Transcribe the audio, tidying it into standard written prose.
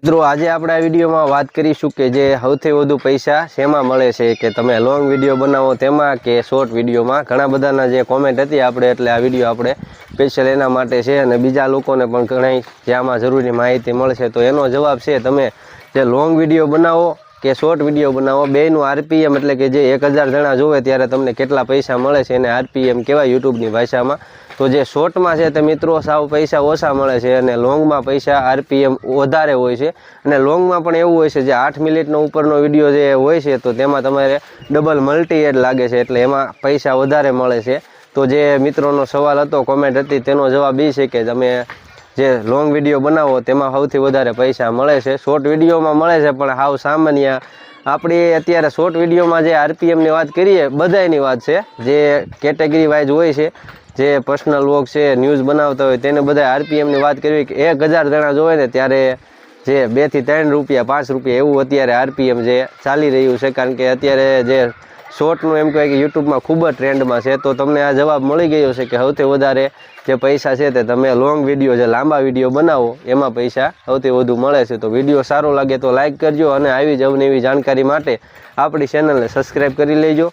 મિત્રો આજે આપણે આ વિડીયોમાં વાત કરીશું કે જે સૌથી વધુ પૈસા શેમાં મળે છે, કે તમે લોંગ વિડીયો બનાવો તેમાં કે શોર્ટ વિડીયોમાં. ઘણા બધાના જે કોમેન્ટ હતી આપણે, એટલે આ વિડીયો આપણે સ્પેશિયલ એના માટે છે અને બીજા લોકોને પણ ઘણી જે આમાં જરૂરી માહિતી મળશે. તો એનો જવાબ છે, તમે જે લોંગ વિડીયો બનાવો કે શોર્ટ વિડીયો બનાવો, બેયનું આરપીએમ એટલે કે જે 1000 જણા જોવે ત્યારે તમને કેટલા પૈસા મળે છે એને આરપીએમ કહેવાય યુટ્યુબની ભાષામાં. તો જે શોર્ટમાં છે તે મિત્રો સાવ પૈસા ઓછા મળે છે અને લોંગમાં પૈસા આરપીએમ વધારે હોય છે. અને લોંગમાં પણ એવું હોય છે, જે 8 મિનિટનો ઉપરનો વિડીયો જે હોય છે તો તેમાં તમારે ડબલ મલ્ટી એડ લાગે છે, એટલે એમાં પૈસા વધારે મળે છે. તો જે મિત્રોનો સવાલ હતો, કોમેન્ટ હતી, તેનો જવાબ એ છે કે તમે જે લોંગ વિડીયો બનાવો તેમાં સૌથી વધારે પૈસા મળે છે. શોર્ટ વિડીયોમાં મળે છે પણ સાવ સામાન્ય. આપણી અત્યારે શોર્ટ વિડીયોમાં જે આરપીએમની વાત કરીએ, બધાની વાત છે, જે કેટેગરી વાઇઝ હોય છે, જે પર્સનલ વ્લોગ છે, ન્યૂઝ બનાવતા હોય તેને બધા આરપીએમની વાત કરવી કે 1000 જણા જોવે ને ત્યારે જે 2 થી 3 રૂપિયા 5 રૂપિયા એવું અત્યારે આરપીએમ જે ચાલી રહ્યું છે. કારણ કે અત્યારે જે શોર્ટનું એમ કહેવાય કે યુટ્યુબમાં ખૂબ જ ટ્રેન્ડમાં છે. તો તમને આ જવાબ મળી ગયો છે કે સૌથી વધારે જે પૈસા છે તે તમે લોંગ વિડીયો, જે લાંબા વિડીયો બનાવો એમાં પૈસા સૌથી વધુ મળે છે. તો વિડીયો સારો લાગે તો લાઇક કરજો અને આવી જ અવનવી જાણકારી માટે આપણી ચેનલને સબસ્ક્રાઈબ કરી લેજો.